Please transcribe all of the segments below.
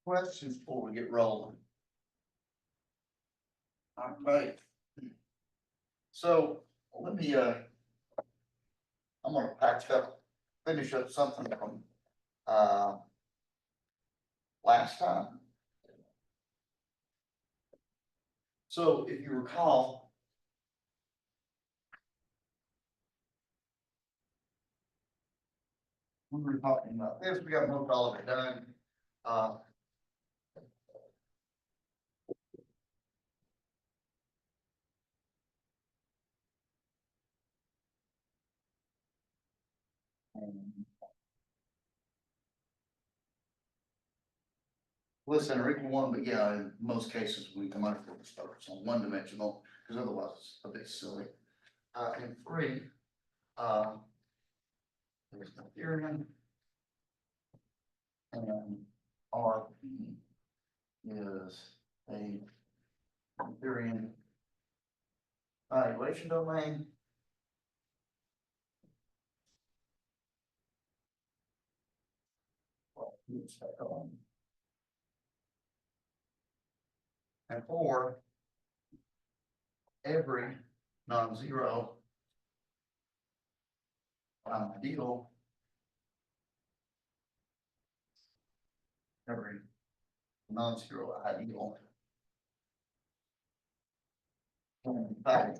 questions before we get rolling? All right. So let me, I'm gonna finish up something from, last time. So if you recall, we were talking about this, we got most all of it done. Listen, or equal one, but yeah, in most cases, we come out with starts on one dimensional, because otherwise it's a bit silly. And three, there's Noetherian. And RP is a Noetherian valuation domain. And for every non-zero ideal, every non-zero ideal value.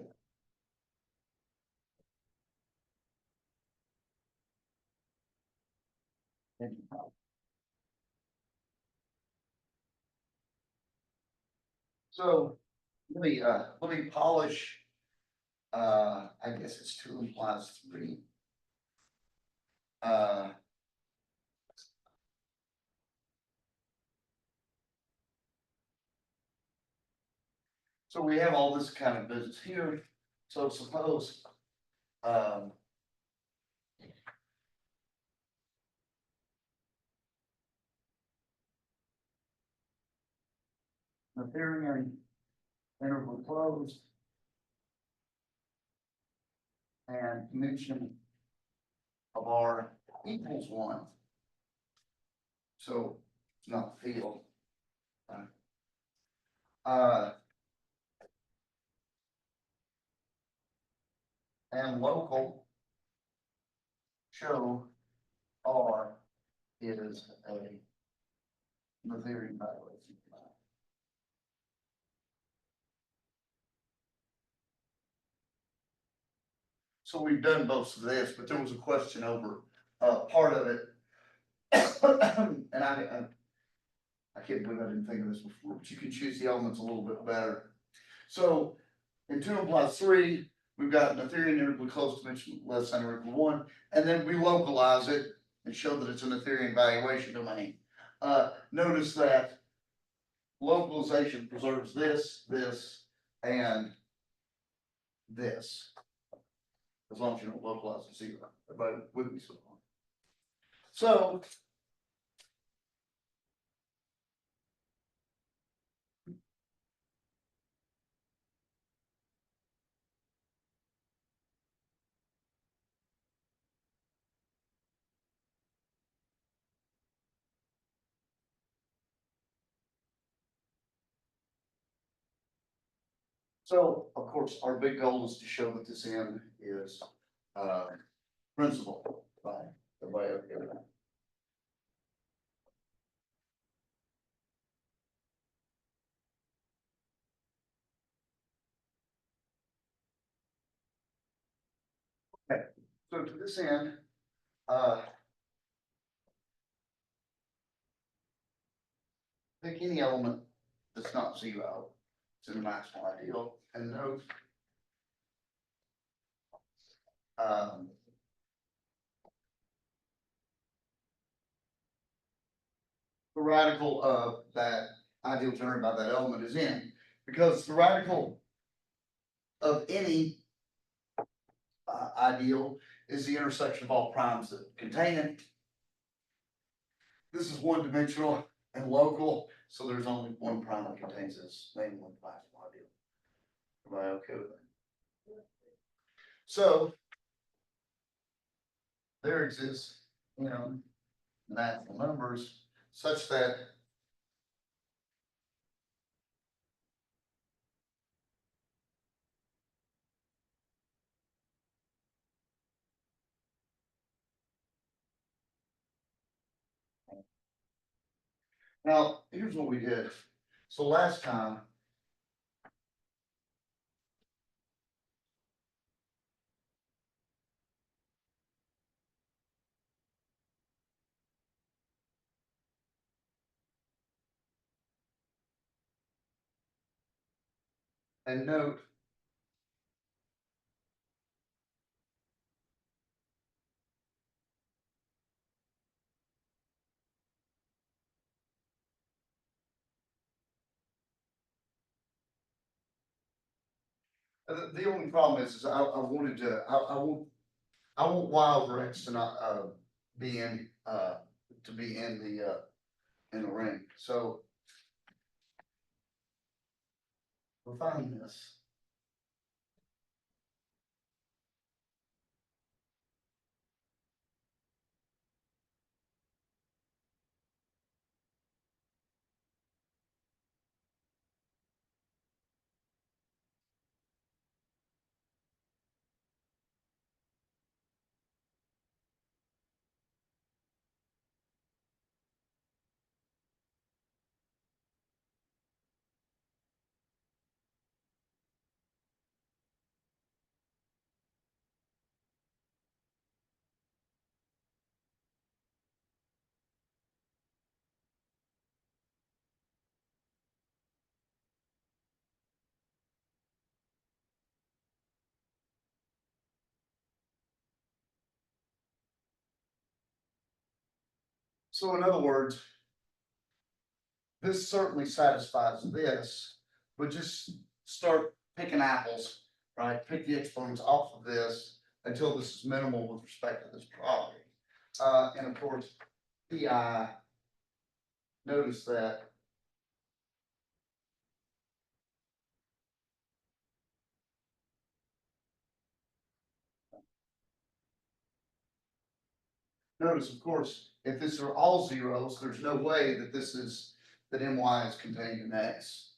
So let me polish. I guess it's 2 implies 3. So we have all this kind of business here. So suppose, Noetherian interval closed and dimension of R equals 1. So it's not the field. And local show R is a Noetherian valuation. So we've done most of this, but there was a question over part of it. And I can't believe I didn't think of this before, but you can choose the elements a little bit better. So in 2 implies 3, we've got Noetherian interval close dimension less than or equal to 1, and then we localize it and show that it's a Noetherian valuation domain. Notice that localization preserves this, and this, as long as you don't localize it 0. Everybody with me so far? So of course, our big goal is to show that this n is principal by the way of it. Okay, so to this end, pick any element that's not 0. It's in the maximal ideal, and note the radical of that ideal generated by that element is n, because the radical of any ideal is the intersection of all primes that contain it. This is one dimensional and local, so there's only one prime that contains this, namely one maximal ideal. Everybody okay with that? So there exists, natural numbers such that Now, here's what we did. So last time. And note. The only problem is I wanted to, I want Y over X to not, be in, to be in the ring. So refine this. So in other words, this certainly satisfies this, but just start picking apples, right? Pick the exponents off of this until this is minimal with respect to this property. And of course, PI, notice that notice, of course, if this are all zeros, there's no way that this is, that my is contained in X.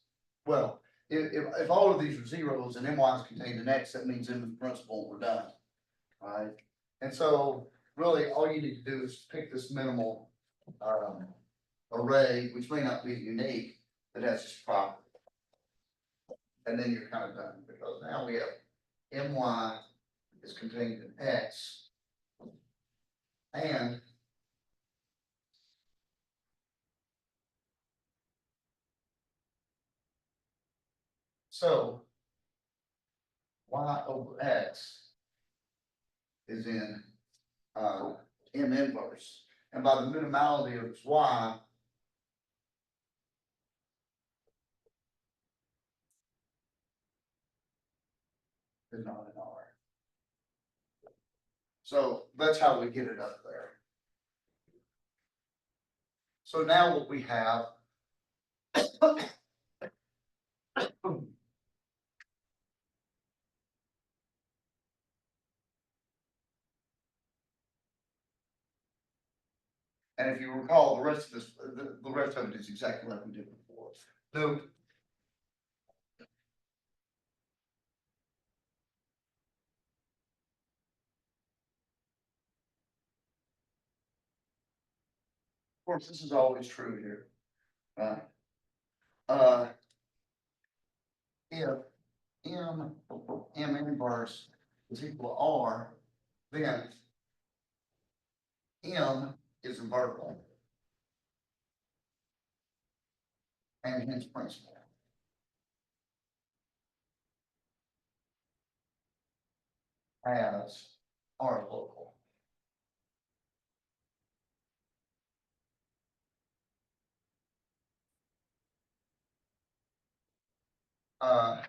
Well, if all of these are zeros and my is contained in X, that means in the principle, we're done, right? And so really, all you need to do is pick this minimal, array, which may not be unique, that has this property. And then you're kind of done, because now we have my is contained in X. And so y over X is in M inverse. And by the minimality of its Y, is not an R. So that's how we get it up there. So now what we have and if you recall, the rest of this, the rest of it is exactly like we did before. So of course, this is always true here. Uh, if M inverse is equal to R, then M is invertible. And hence principal. As R local. Uh,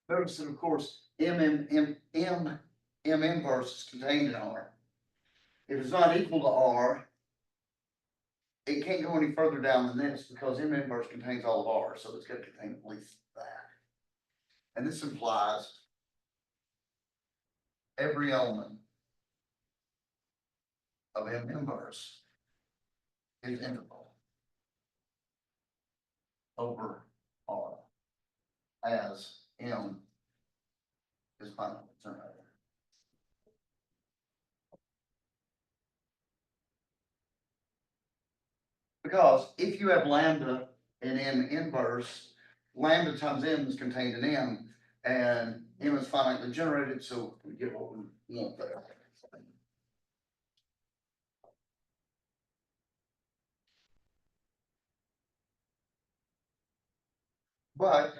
Notice that, of course, M inverse is contained in R. If it's not equal to R, it can't go any further down than this because M inverse contains all of R, so it's going to contain at least that. And this implies every element of M inverse is integral over R. as M is finitely generated. Because if you have lambda and M inverse, lambda times M is contained in M, and M is finitely generated, so we get what we want there. But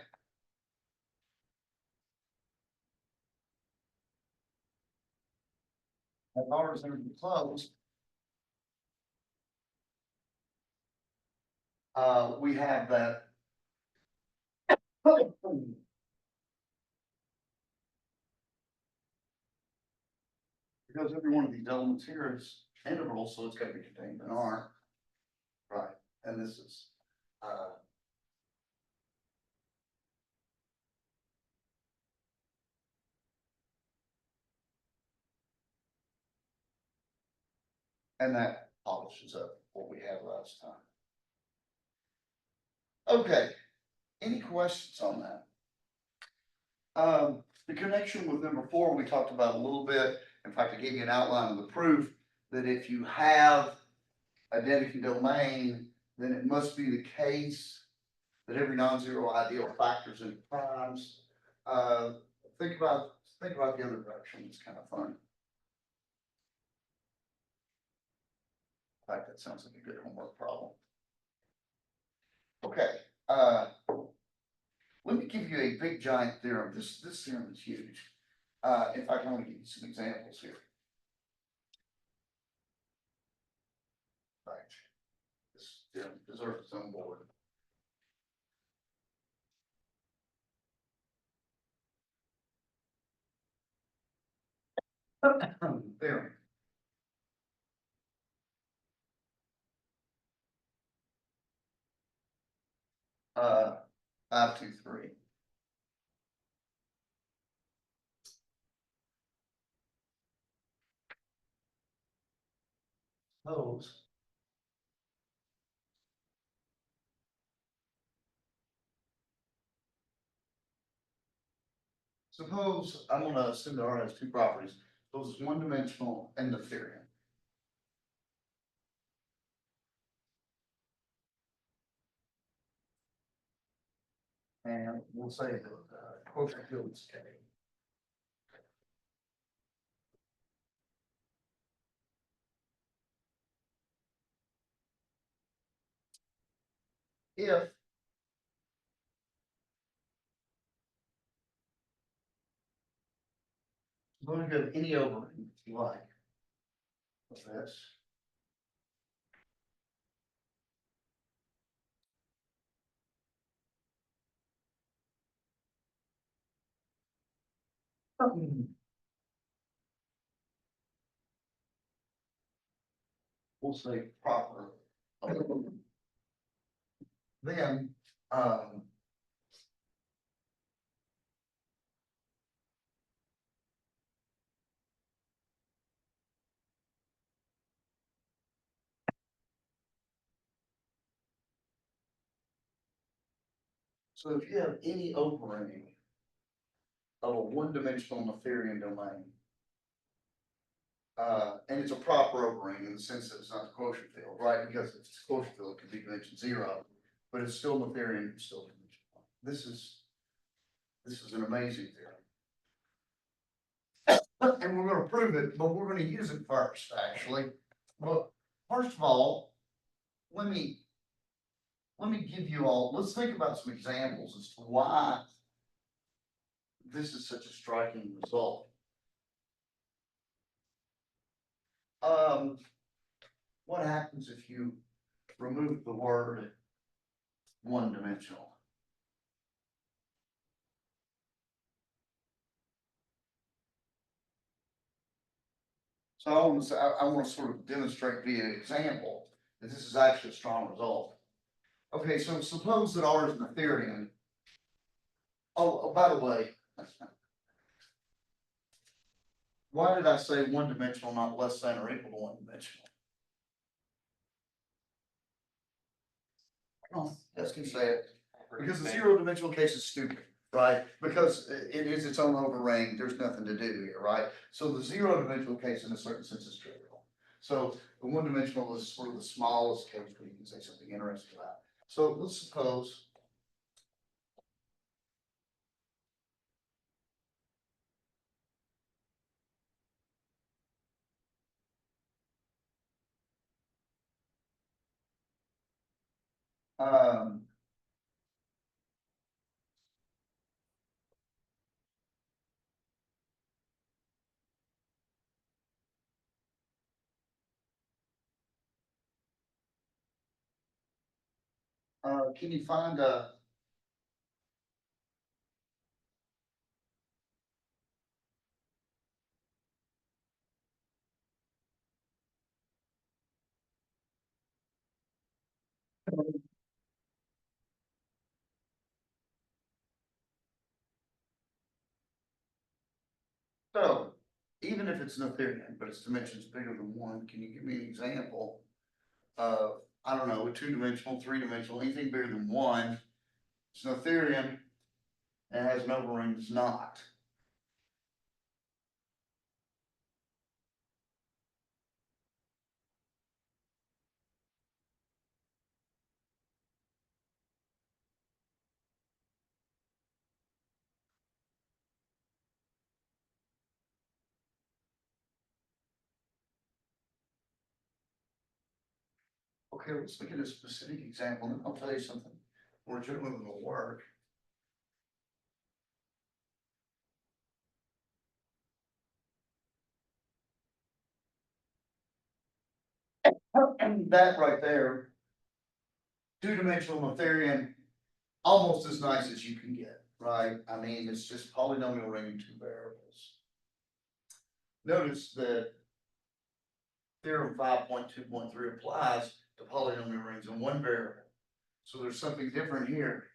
as R is going to be closed, we have that. Because every one of these elements here is integral, so it's got to be contained in R. Right, and this is, and that polishes up what we had last time. Okay, any questions on that? The connection with number 4, we talked about a little bit. In fact, I gave you an outline of the proof that if you have a Dedekind domain, then it must be the case that every non-zero ideal factors into primes. Think about the other direction. It's kind of fun. In fact, that sounds like a good homework problem. Okay, let me give you a big giant theorem. This theorem is huge. In fact, I want to give you some examples here. Right. This theorem deserves its own board. Theorem. Uh, 5, 2, 3. Suppose I'm going to assume that R has 2 properties. Suppose it's one-dimensional and Noetherian. And we'll say the quotient field is K. If I'm going to go any overring if you like of this. We'll say proper. Then, so if you have any overring of a one-dimensional Noetherian domain, and it's a proper overring in the sense that it's not the quotient field, right? Because if it's quotient field, it could be dimension 0, but it's still Noetherian, it's still dimension 1. This is an amazing theorem. And we're going to prove it, but we're going to use it first, actually. Well, first of all, let me give you all, let's think about some examples as to why this is such a striking result. What happens if you remove the word one-dimensional? So I want to sort of demonstrate via example that this is actually a strong result. Okay, so suppose that R is Noetherian. Oh, by the way, why did I say one-dimensional, not less than or equal to one-dimensional? Oh, yes, can say it. Because the zero-dimensional case is stupid. right? Because it is its own overring, there's nothing to do here, right? So the zero dimensional case in a certain sense is trivial. So the one dimensional is sort of the smallest case where you can say something interesting about. So let's suppose. Um, can you find so even if it's Noetherian, but its dimensions bigger than one, can you give me an example of, I don't know, a two-dimensional, three-dimensional, anything bigger than one? It's Noetherian and has an overring that's not. Okay, let's look at a specific example, and I'll tell you something more generally will work. And that right there, two-dimensional Noetherian, almost as nice as you can get, right? I mean, it's just polynomial ring in two variables. Notice that theorem 5.2.3 applies to polynomial rings in one variable. So there's something different here.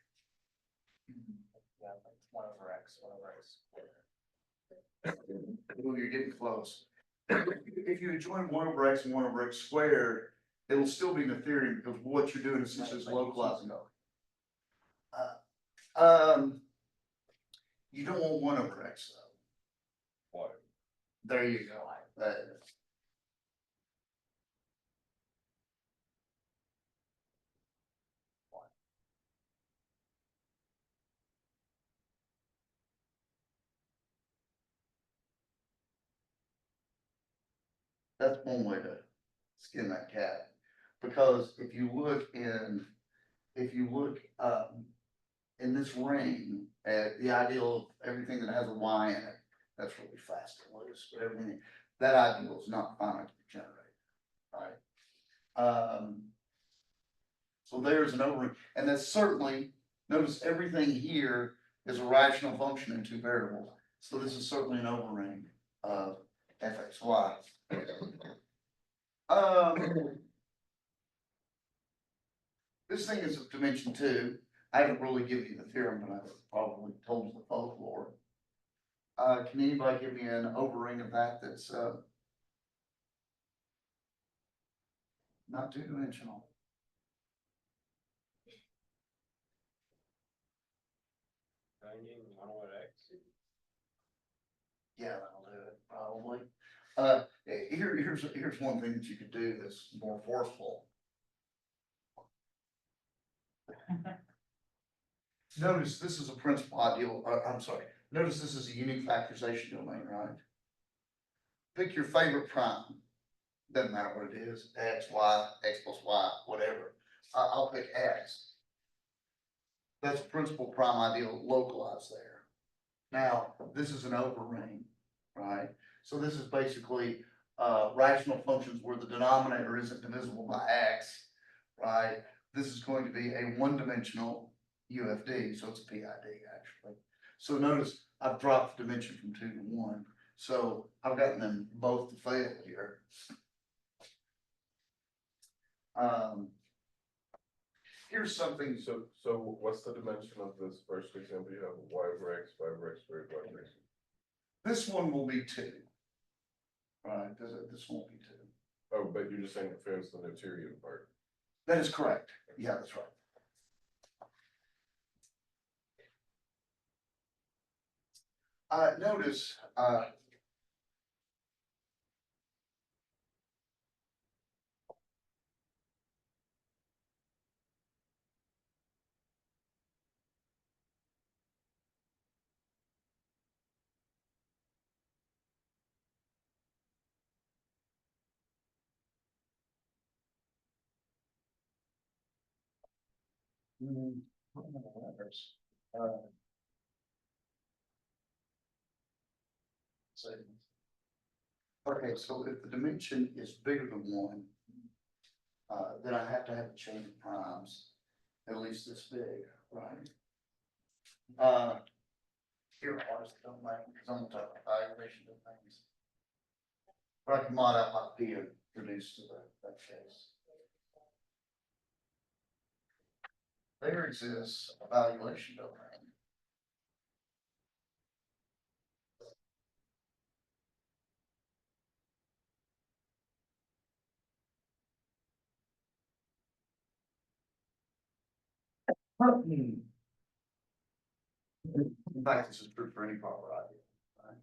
Yeah, like one over X. Ooh, you're getting close. If you join one over X and one over X squared, it'll still be Noetherian because what you're doing essentially is localizing over. You don't want one over X though. Why? There you go. That's one way to skin that cat. Because if you look in in this ring at the ideal of everything that has a Y in it, that's really fast and loose, but everything, that ideal is not finite to be generated, right? So there's an overring, and that's certainly, notice everything here is a rational function in two variables. So this is certainly an overring of fxy. This thing is of dimension two. I haven't really given you the theorem, but I've probably told you the folklore. Can anybody give me an overring of that that's not two-dimensional? Yeah, that'll do it, probably. Here's one thing that you could do that's more forceful. Notice this is a principal ideal, I'm sorry, notice this is a unique factorization domain, right? Pick your favorite prime. Doesn't matter what it is, x, y, x plus y, whatever. I'll pick x. That's a principal prime ideal localized there. Now, this is an overring, right? So this is basically rational functions where the denominator isn't divisible by x, right? This is going to be a one-dimensional UFD, so it's a PID actually. So notice I've dropped the dimension from 2 to 1. So I've gotten them both to fail here. Here's something. So what's the dimension of this first example? You have y over x, y over x squared, y over x. This one will be 2. Right, this won't be 2. Oh, but you're just saying it fails the Noetherian part. That is correct. Yeah, that's right. Notice, uh, so- okay, so if the dimension is bigger than one, then I have to have a chain of primes, at least this big, right? Here, ours don't make, because I'm talking about evaluation of things. But I can mod out my P and reduce to that case. There exists a valuation domain. In fact, this is true for any proper idea, right?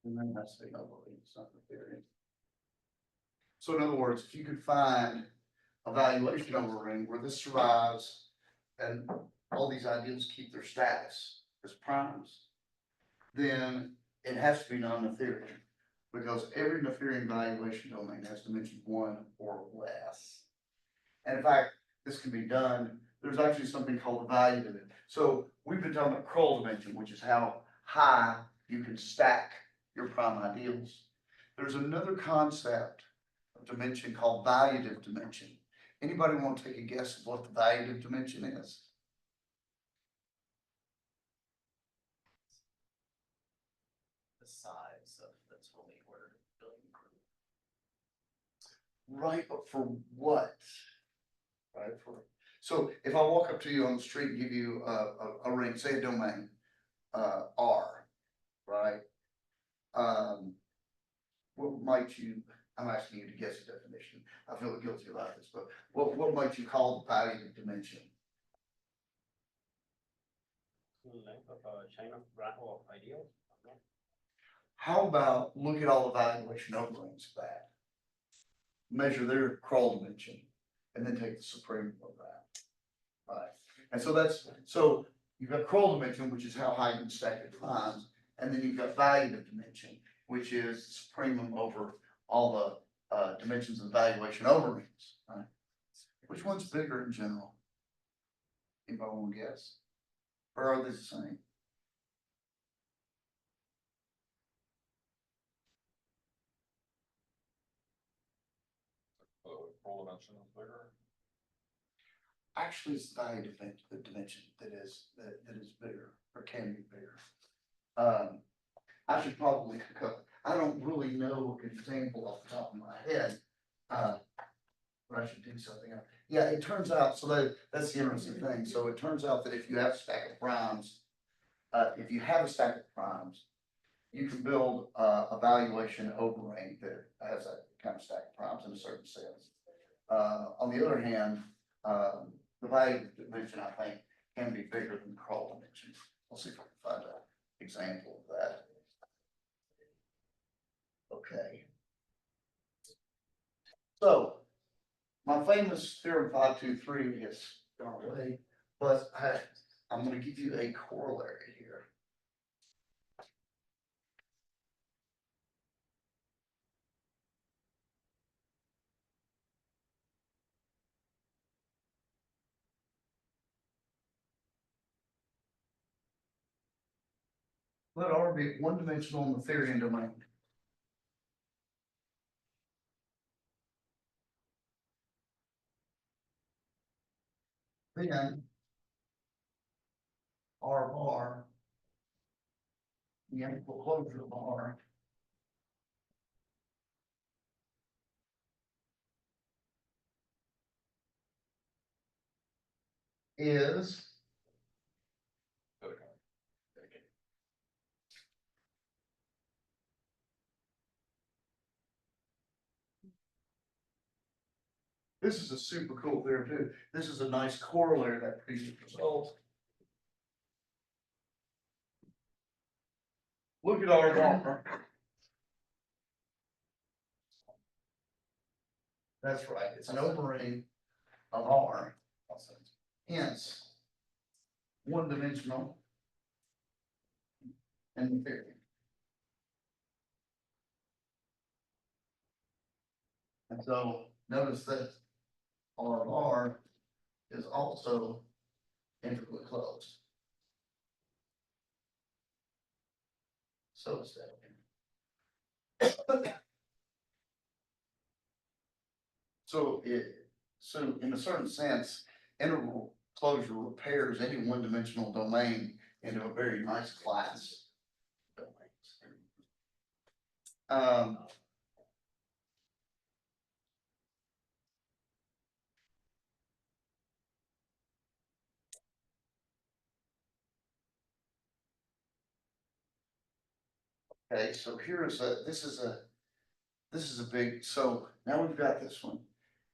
And then that's the other it's not the theory. So in other words, if you could find a valuation over a ring where this survives and all these ideals keep their status as primes, then it has to be non-Noetherian, because every Noetherian valuation domain has dimension one or less. And in fact, this can be done, there's actually something called the value dimension. So we've been talking about Kroll dimension, which is how high you can stack your prime ideals. There's another concept of dimension called valuative dimension. Anybody want to take a guess of what the valuative dimension is? The size of the totally ordered building group. Right, but for what? Right, so if I walk up to you on the street and give you a ring, say a domain, R, right? What might you, I'm asking you to guess the definition. I feel guilty about this, but what might you call the valuative dimension? Length of a chain of graph of ideals. How about look at all the valuation overrings of that? Measure their Kroll dimension and then take the supreme of that. Right, and so so you've got Kroll dimension, which is how high you can stack your primes, and then you've got valuative dimension, which is the supremum over all the dimensions of the valuation overrings, right? Which one's bigger in general? Anybody want to guess? Or are they the same? Full dimension is bigger. Actually, it's the dimension that is bigger or can be bigger. I should probably look up. I don't really know an example off the top of my head. But I should do something else. Yeah, it turns out, so that's the interesting thing. So it turns out that if you have a stack of primes, you can build a valuation overring that has that kind of stack of primes in a certain sense. On the other hand, the value dimension, I think, can be bigger than the Kroll dimension. I'll see if I can find an example of that. Okay. So my famous theorem 523 has gone away, but I'm going to give you a corollary here. Let R be one-dimensional in the Noetherian domain. Then R bar, the integral closure of R is this is a super cool theorem too. This is a nice corollary of that previous result. Look at R bar. That's right, it's an overring of R, hence one-dimensional in the theory. And so notice that R bar is also integrally closed. So is that. So in a certain sense, integral closure repairs any one-dimensional domain into a very nice class. Okay, so this is a big, so now we've got this one.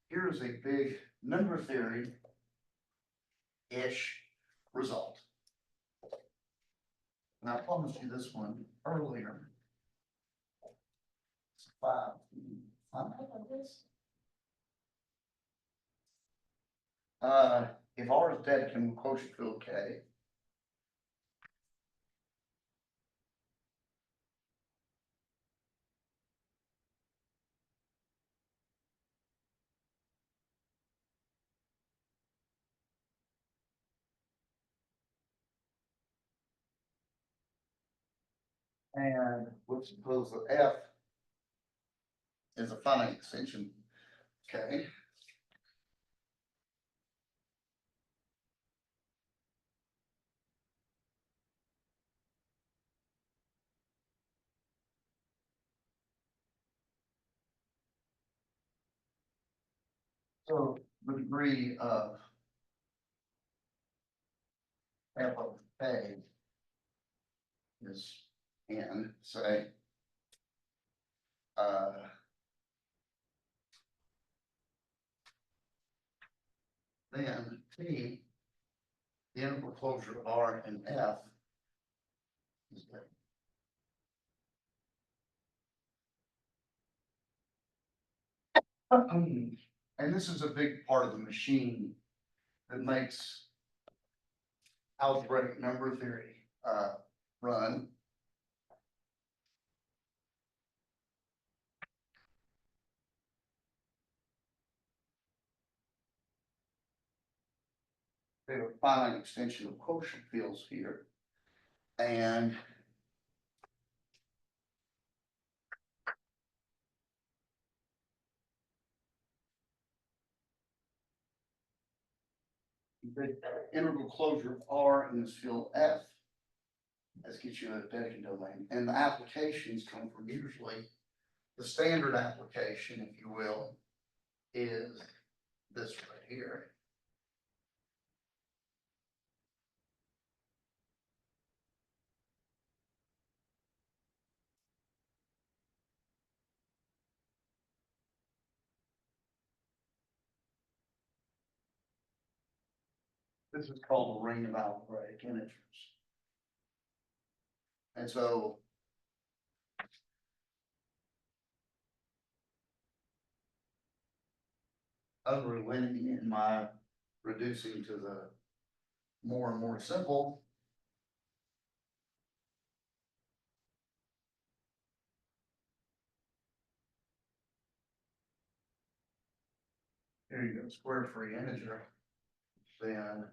Here is a big number theory-ish result. And I promised you this one earlier. It's five. If R is Dedekind with quotient field K. And let's suppose that F is a finite extension, okay? So the degree of F of A is N, say. Then T, the integral closure of R and F is that. And this is a big part of the machine that makes algebraic number theory run. We have a finite extension of quotient fields here. And the integral closure of R in this field F, that gets you a Dedekind domain. And the applications come from usually the standard application, if you will, is this right here. This is called a ring of algebraic integers. And so unrelenting in my reducing to the more and more simple. Here you go, square free integer. Then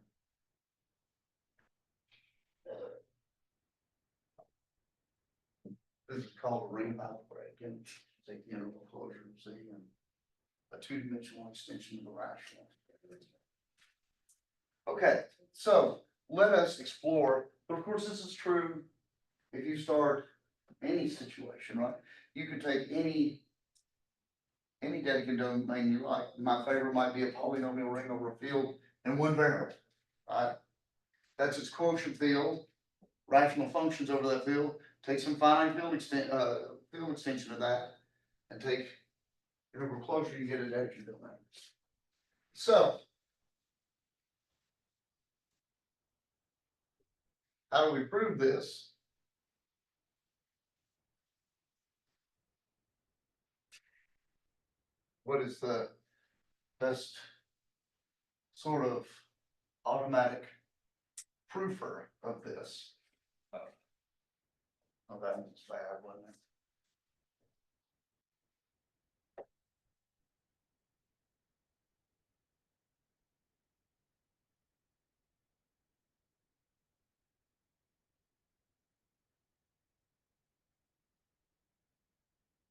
This is called a ring algebraic, and take the interval closure, see, and a two-dimensional extension of the rational. Okay, so let us explore, but of course, this is true if you start any situation, right? You could take any Dedekind domain you like. My favorite might be a polynomial ring over a field and one variable, right? That's its quotient field, rational functions over that field. Take some finite field extension of that, and take integral closure, you get a Dedekind domain. So, how do we prove this? What is the best sort of automatic proofer of this? Oh, that was bad, wasn't it?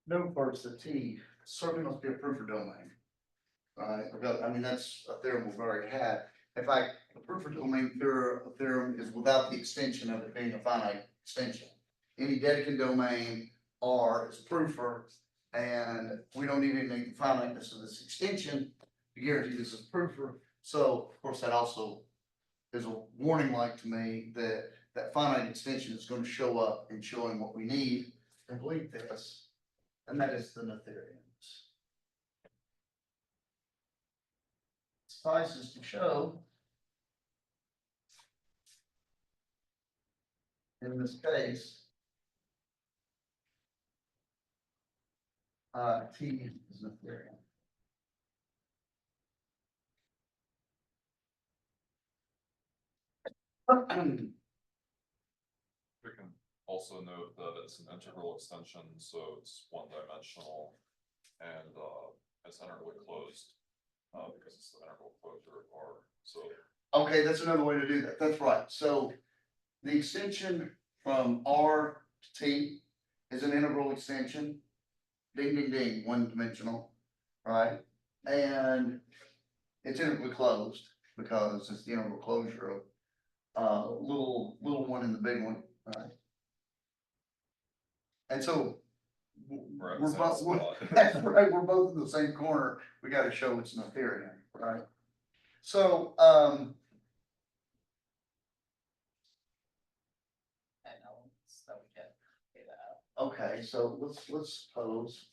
No first, the T certainly must be a proofer domain. Right, I mean, that's a theorem we've already had. In fact, a proofer domain theorem is without the extension of it being a finite extension. Any Dedekind domain R is a proofer, and we don't even need the finiteness of this extension to guarantee this is a proofer. So, of course, that also is a warning light to me that that finite extension is going to show up in showing what we need to complete this, and that is the Noetherians. Suffices to show in this case, T is Noetherian. We can also note that it's an integral extension, so it's one dimensional and it's integrally closed. Because it's the integral closure R, so. Okay, that's another way to do that. That's right. So the extension from R to T is an integral extension. Ding, ding, ding, one dimensional, right? And it's integrally closed because it's the integral closure of little one and the big one, right? And so We're at we're the same both, spot. that's right, we're both in the same corner. We got to show it's Noetherian, right? So, And elements that we can get out. okay, so let's suppose.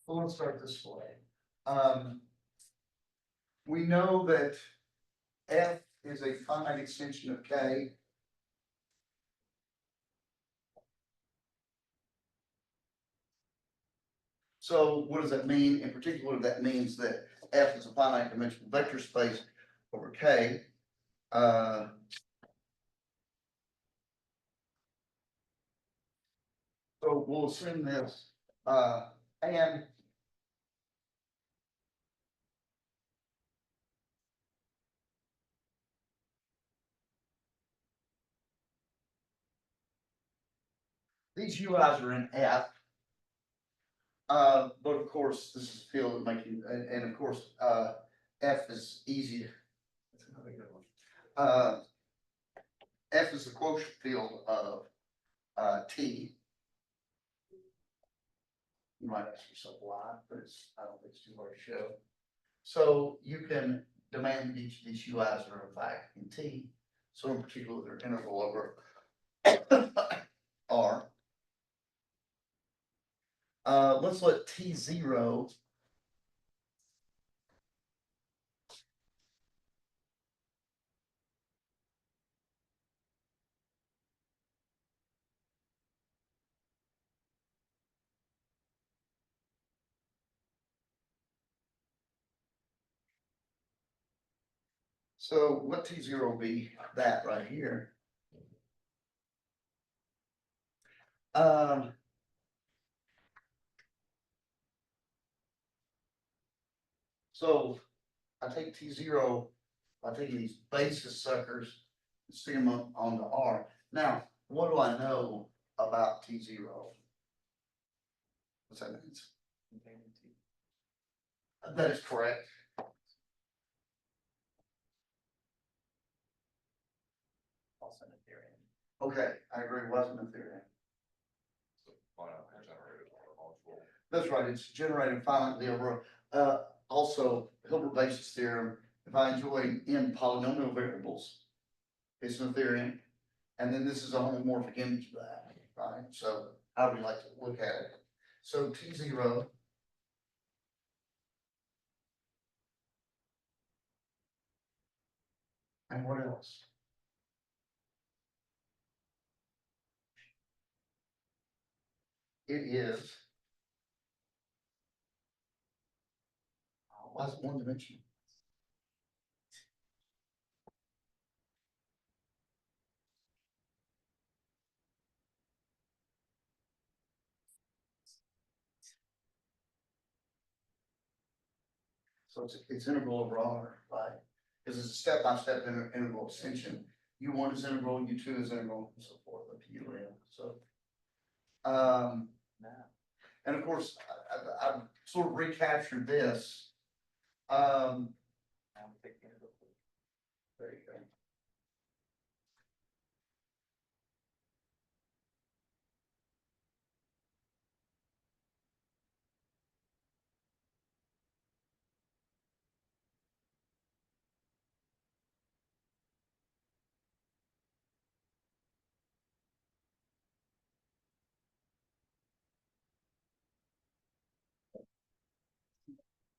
Well, let's start this way. We know that F is a finite extension of K. So what does that mean? In particular, that means that F is a finite dimensional vector space over K. So we'll assume this, and these UIs are in F. But of course, this is a field that making, and of course, F is easy. That's another good one. F is the quotient field of T. You might ask yourself why, but I don't think it's too hard to show. So you can demand that each of these UIs are in fact in T. So in particular, they're integral over R. Let's let T0 so let T0 be that right here. So I take T zero, I take these basis suckers, and stick them onto R. Now, what do I know about T zero? What's that mean? Containing T. That is correct. Also Noetherian. Okay, I agree, wasn't a theory. So finitely generated module. That's right, it's generated finitely over, also Hilbert basis theorem, if I join in polynomial variables, it's Noetherian. And then this is a homomorphic image of that, right? So how would you like to look at it? So T zero. And what else? It is. Why is it one dimensional? So it's integral over R, right? Because it's a step-by-step integral extension. U1 is integral, U2 is integral, and so forth, up to UN, so. No. And of course, I've sort of recaptured this. Now we take the integral. There you go.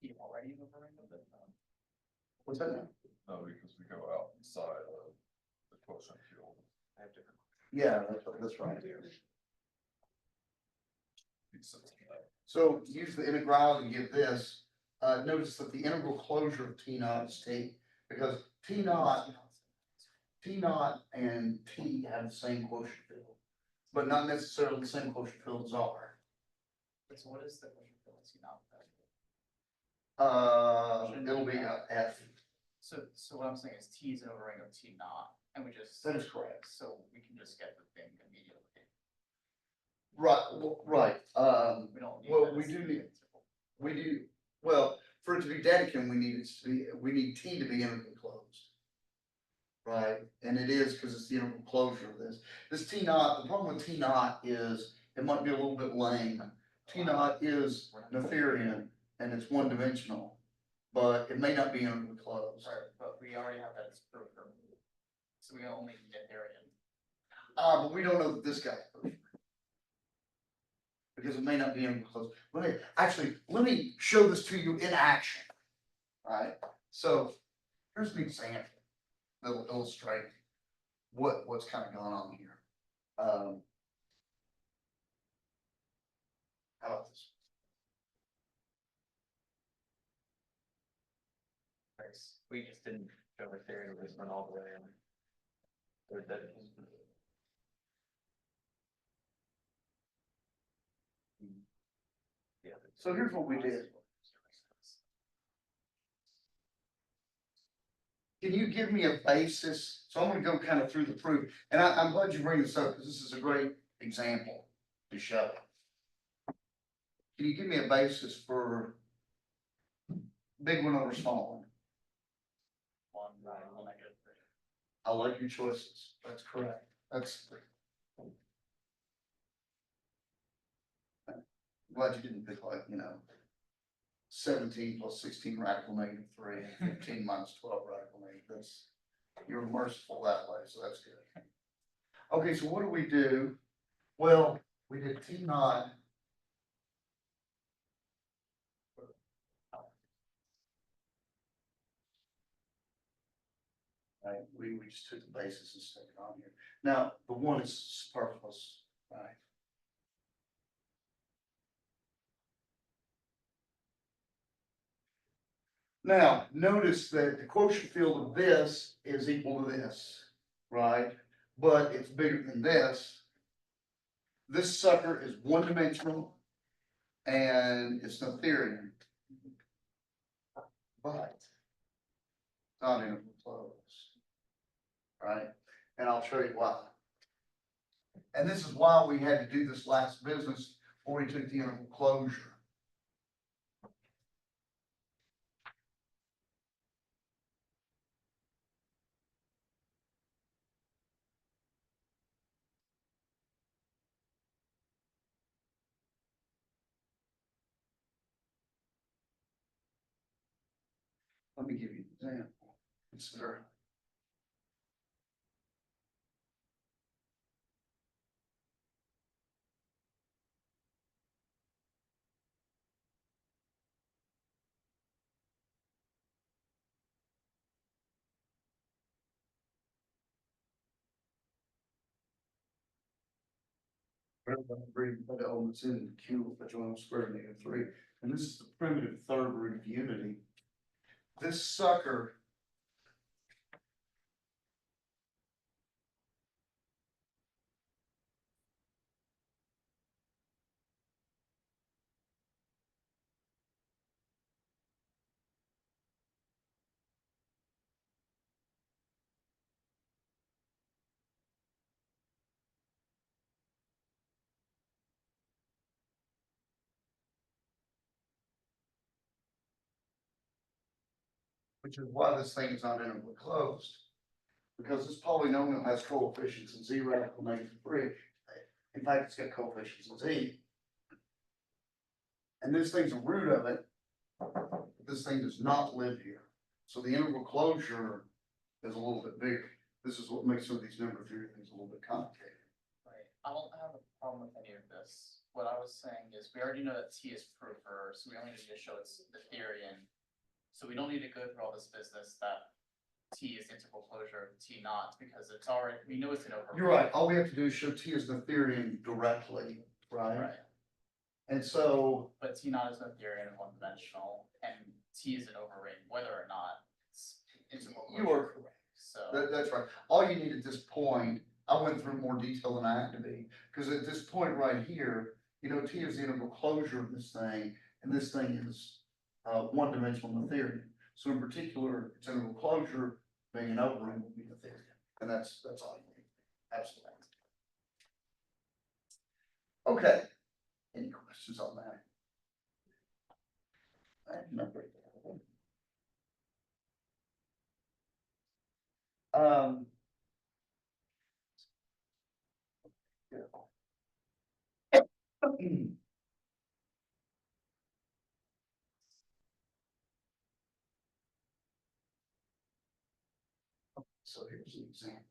You already have a ring of it? What's that now? No, because we go outside of the quotient field. I have different. Yeah, that's right. Makes sense to that. So use the integral to get this. Notice that the integral closure of T naught is T, because T naught and T have the same quotient field, but not necessarily the same quotient field as R. So what is the quotient field? It's not. It'll be a F. So what I'm saying is T is an overring of T naught, and we just. That is correct. So we can just get the thing immediately. Right, right. We don't. Well, that we as do the need- integral. We do, well, for it to be Dedekind, we need T to be integrally closed. Right, and it is because it's the integral closure of this. This T naught, the problem with T naught is, it might be a little bit lame. T naught is Noetherian and it's one dimensional, but it may not be integrally closed. Sorry, but we already have that as proof. So we only need Noetherian. But we don't know that this guy's perfect. Because it may not be integrally closed. Let me show this to you in action. Alright, so here's an example that will illustrate what's kind of going on here. How about this? Nice. We just didn't show Noetherian, we just went all the way in. Or that. Yeah. So here's what we did. Can you give me a basis? So I'm gonna go kind of through the proof, and I'm glad you bring this up, because this is a great example to show. Can you give me a basis for big one over small one? One, one negative three. I like your choices. That's correct. That's. I'm glad you didn't pick like, 17 plus 16 radical negative 3, 15 minus 12 radical negative. That's, you're merciful that way, so that's good. Okay, so what do we do? Well, we did T naught. Right, we just took the basis and stuck it on here. Now, the one is superfluous, right? Now, notice that the quotient field of this is equal to this, right? But it's bigger than this. This sucker is one dimensional and it's Noetherian. but not interval closed. Right, and I'll show you why. And this is why we had to do this last business before we took the interval closure. Let me give you an example. Consider. Put the elements in Q, but you want to square -3, and this is the primitive third root of unity. This sucker. Which is why this thing is not interval closed. Because this polynomial has coefficients in z radical -3. In fact, it's got coefficients in z. And this thing's a root of it. This thing does not live here. So the interval closure is a little bit bigger. This is what makes some of these number theory things a little bit complicated. Right, I don't have a problem with any of this. What I was saying is, we already know that T is proofer, so we only need to show it's Noetherian. So we don't need to go through all this business that T is integral closure, T not, because it's already, we know it's an over. You're right. All we have to do is show T is Noetherian directly, right? Right, And so, but T not is Noetherian and one dimensional, and T is an overring, whether or not it's integral closure. you are correct. So, That's right. All you need at this point, I went through more detail than I had to be, because at this point right here, you know, T is the integral closure of this thing, and this thing is one dimensional Noetherian. So in particular, its integral closure being an overing will be Noetherian, and that's all you need. Absolutely. Okay. Any questions on that? I have number. Yeah. So here's an example.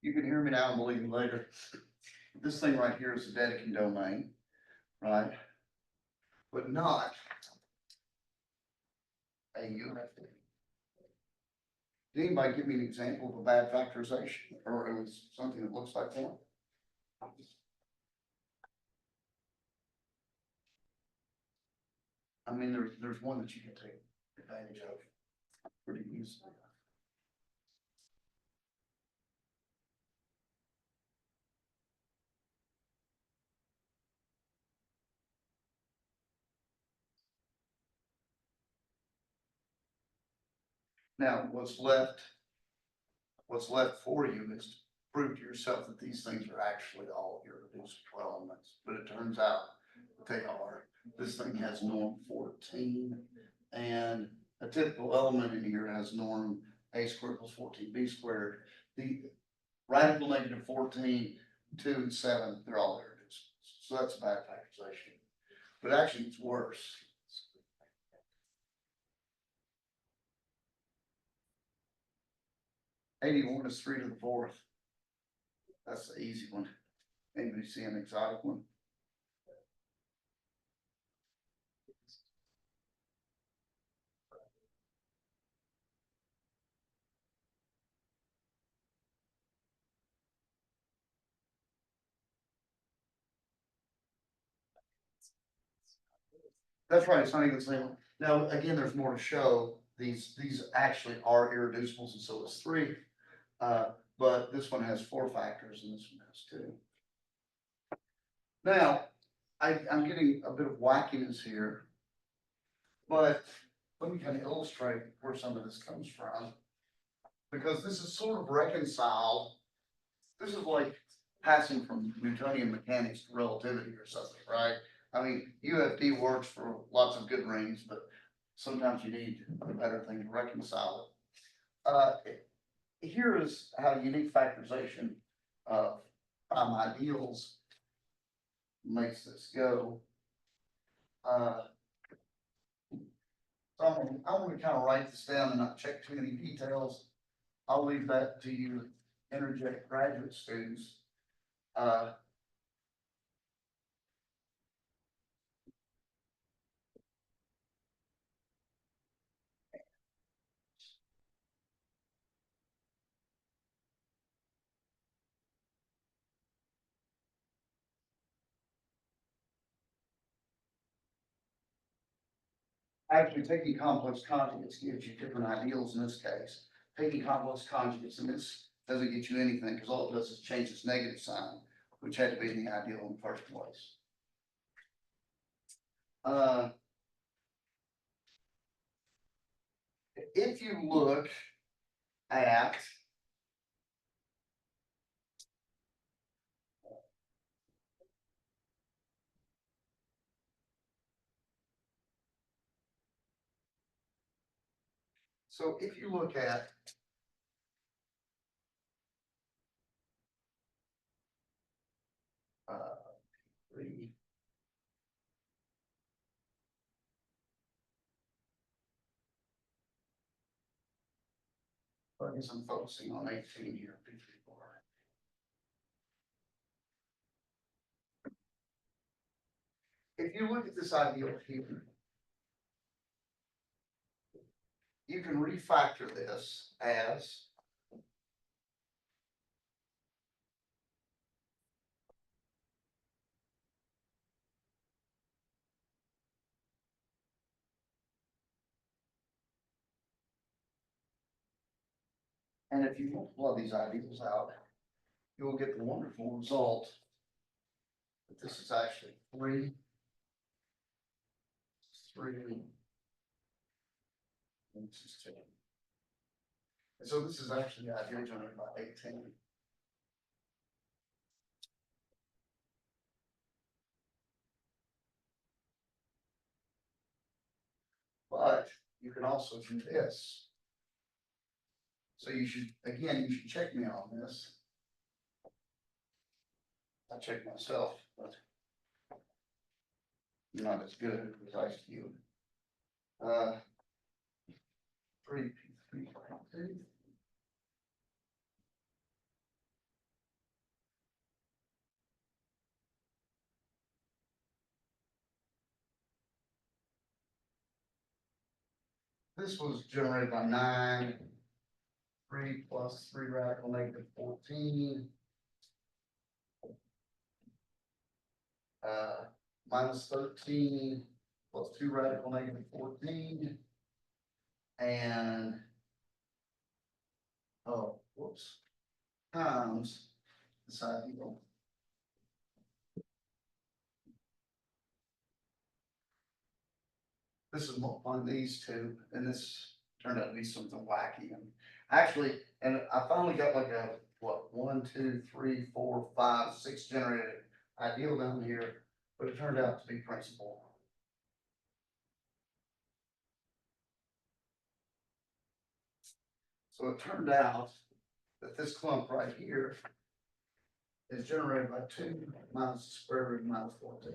You can hear me now and believe me later. This thing right here is the Dedekind domain, right? But not a UFD. Did anybody give me an example of a bad factorization, or at least something that looks like that? I mean, there's one that you can take advantage of pretty easily. Now, what's left for you is to prove to yourself that these things are actually all irreducible elements, but it turns out that they are. This thing has norm 14, and a typical element in here has norm a squared plus 14b squared. The radical -14, 2, and 7, they're all irreducible. So that's a bad factorization. But actually, it's worse. 81 is 3 to the 4th. That's the easy one. Anybody see an exotic one? That's right, it's not even the same. Now, again, there's more to show. These actually are irreducibles, and so is three. But this one has 4 factors and this one has 2. Now, I'm getting a bit of wackiness here. But let me kind of illustrate where some of this comes from. Because this is sort of reconciled. This is like passing from Newtonian mechanics to relativity or something, right? I mean, UFD works for lots of good rings, but sometimes you need a better thing to reconcile it. Here is how unique factorization of prime ideals makes this go. So I want to kind of write this down and not check too many details. I'll leave that to you, energetic graduate students. Actually, taking complex conjugates gives you different ideals in this case. Taking complex conjugates in this doesn't get you anything because all it does is change its negative sign, which had to be in the ideal in the first place. If you look at so if you look at three, I guess I'm focusing on 18 here, P34. If you look at this ideal here, you can refactor this as and if you multiply these ideals out, you will get the wonderful result that this is actually 3, 3, and this is 2. And so this is actually the ideal generated by 18. But you can also do this. So you should, again, you should check me on this. I check myself, but I'm not as good as I used to you. 3, 3, 2. This was generated by 9, 3 plus 3 radical negative 14. Minus 13 plus 2 radical negative 14. And, oh, whoops, times this ideal. This is multiplying these two, and this turned out to be something wacky. And actually, and I finally got like a, what, 1, 2, 3, 4, 5, 6 generated ideal down here, but it turned out to be principal. So it turned out that this clump right here is generated by 2 minus the square root of minus 14.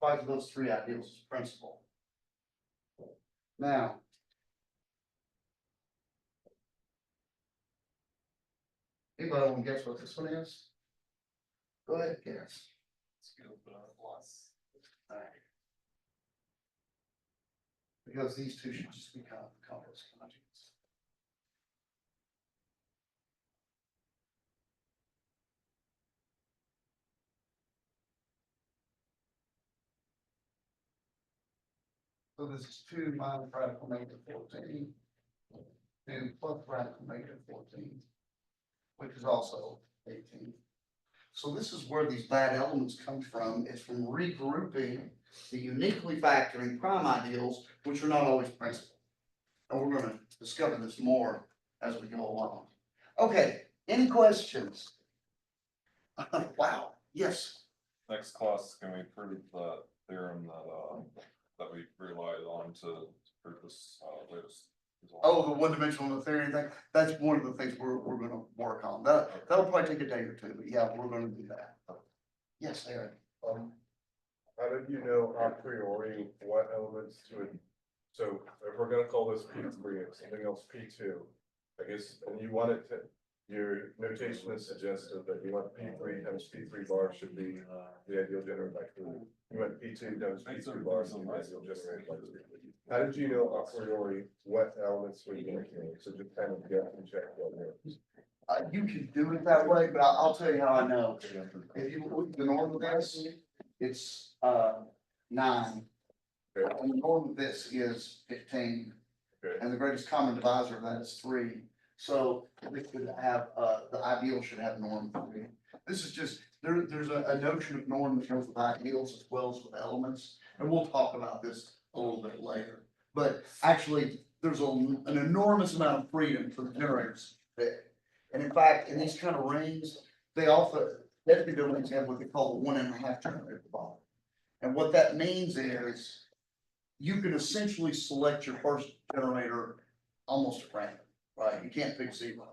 Five of those 3 ideals is principal. Now, anybody want to guess what this one is? Go ahead, guess. Let's go for a plus. All right. Because these two should just become complex conjugates. So this is 2 minus radical negative 14, 2 plus radical negative 14, which is also 18. So this is where these bad elements come from. It's from regrouping the uniquely factoring prime ideals, which are not always principal. And we're gonna discover this more as we go along. Okay, any questions? Wow, yes. Next class, can we prove that theorem that we relied on to prove this, latest result? Oh, the one-dimensional Noetherian thing, that's one of the things we're gonna work on. That'll probably take a day or two, but yeah, we're gonna do that. Yes, Eric. How did you know a priori what elements to, so if we're gonna call this P three and something else P two, I guess, and you want it to, your notation is suggested that you want P three times P three bar should be the ideal generated by three. You want P two times P two bar should be the ideal generated by three. How did you know a priori what elements were you looking at? So just kind of get and check what works. You can do it that way, but I'll tell you how I know. If you look at the norm of this, it's 9. Okay. And the norm of this is 15. Okay. And the greatest common divisor of that is 3. So we could have, the ideal should have norm 3. This is just, there's a notion of norm that goes with ideals as well as with elements. And we'll talk about this a little bit later. But actually, there's an enormous amount of freedom for the generators there. And in fact, in these kind of rings, they also, Dedekind domains have what they call the 1.5 generator at the bottom. And what that means is you can essentially select your first generator almost at random, right? You can't pick 0,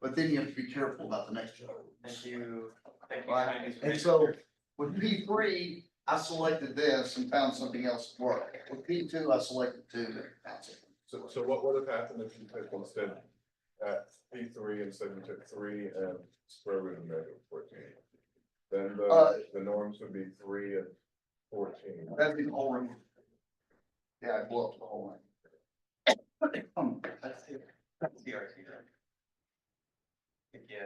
but then you have to be careful about the next generator. Thank you. Right? And so with P3, I selected this and found something else that worked. With P2, I selected 2 and found something. So what would have happened if you took instead at P three, instead you took 3 and square root of negative 14? Then the norms would be 3 and 14. That'd be the whole ring. Yeah, I blew up the whole ring. That's the RT. If you